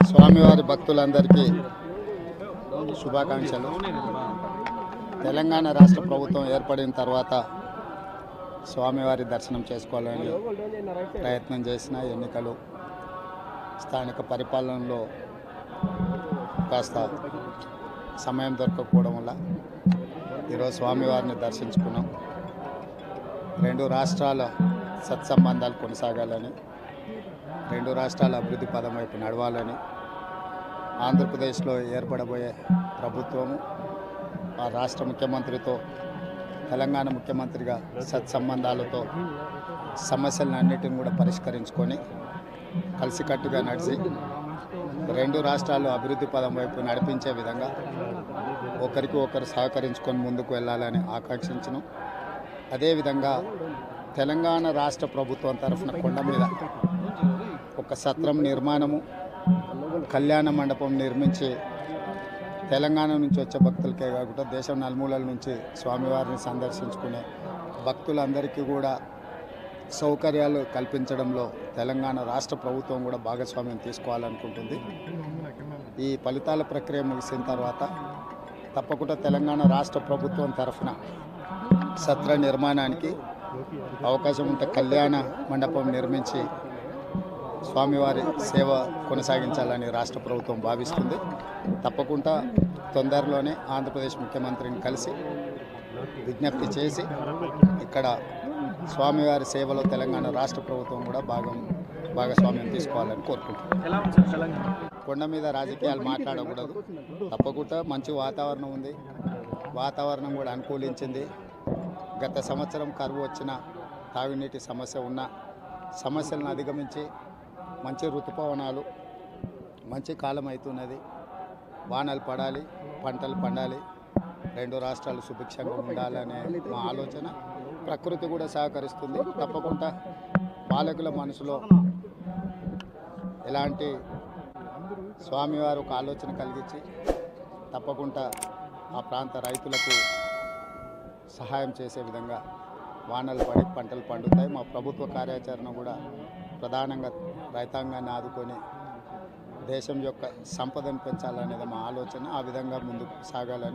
స్వామివారి భక్తులందరికీ శుభాకాంక్షలు. తెలంగాణ రాష్ట్ర ప్రభుత్వం ఏర్పడిన తర్వాత స్వామివారి దర్శనం చేసుకోవాలని ప్రయత్నం చేసిన ఎన్నికలు, స్థానిక పరిపాలనలో కాస్త సమయం దొరకకపోవడం వల్ల ఈరోజు స్వామివారిని దర్శించుకున్నాం. రెండు రాష్ట్రాల సత్సంబంధాలు కొనసాగాలని, రెండు రాష్ట్రాల అభివృద్ధి పదం వైపు నడవాలని, ఆంధ్రప్రదేశ్లో ఏర్పడబోయే ప్రభుత్వము ఆ రాష్ట్ర ముఖ్యమంత్రితో, తెలంగాణ ముఖ్యమంత్రిగా సత్సంబంధాలతో సమస్యలన్నిటిని కూడా పరిష్కరించుకొని కలిసికట్టుగా నడిచి రెండు రాష్ట్రాలు అభివృద్ధి పదం వైపు నడిపించే విధంగా ఒకరికి ఒకరు సహకరించుకొని ముందుకు వెళ్ళాలని ఆకాంక్షించను. అదేవిధంగా తెలంగాణ రాష్ట్ర ప్రభుత్వం తరఫున కొండ మీద ఒక సత్రం నిర్మాణము, కళ్యాణ మండపం నిర్మించి తెలంగాణ నుంచి వచ్చే భక్తులకే కాకుండా దేశం నలుమూలల నుంచి స్వామివారిని సందర్శించుకునే భక్తులందరికీ కూడా సౌకర్యాలు కల్పించడంలో తెలంగాణ రాష్ట్ర ప్రభుత్వం కూడా భాగస్వామ్యం తీసుకోవాలనుకుంటుంది. ఈ ఫలితాల ప్రక్రియ ముగిసిన తర్వాత తప్పకుండా తెలంగాణ రాష్ట్ర ప్రభుత్వం తరఫున సత్ర నిర్మాణానికి అవకాశం ఉంటే కళ్యాణ మండపం నిర్మించి స్వామివారి సేవ కొనసాగించాలని రాష్ట్ర ప్రభుత్వం భావిస్తుంది. తప్పకుండా తొందరలోనే ఆంధ్రప్రదేశ్ ముఖ్యమంత్రిని కలిసి విజ్ఞప్తి చేసి ఇక్కడ స్వామివారి సేవలో తెలంగాణ రాష్ట్ర ప్రభుత్వం కూడా భాగస్వామ్యం తీసుకోవాలని కోరుకుంటున్నాం. కొండ మీద రాజకీయాలు మాట్లాడకూడదు. తప్పకుండా మంచి వాతావరణం ఉంది, వాతావరణం కూడా అనుకూలించింది. గత సంవత్సరం కరువు వచ్చిన, తాగునీటి సమస్య ఉన్న సమస్యలను అధిగమించి మంచి ఋతుపవనాలు, మంచి కాలం అవుతున్నది. వానలు పడాలి, పంటలు పండాలి, రెండు రాష్ట్రాలు సుభిక్షంగా ఉండాలనే మా ఆలోచన. ప్రకృతి కూడా సహకరిస్తుంది. తప్పకుండా పాలకుల మనసులో ఎలాంటి స్వామివారు ఒక ఆలోచన కలిగించి తప్పకుండా ఆ ప్రాంత రైతులకు సహాయం చేసే విధంగా వానలు పడి పంటలు పండుతాయి. మా ప్రభుత్వ కార్యాచరణ కూడా ప్రధానంగా రైతాంగాన్ని ఆదుకొని దేశం యొక్క సంపదను పెంచాలనేది మా ఆలోచన. ఆ విధంగా ముందుకు సాగాలని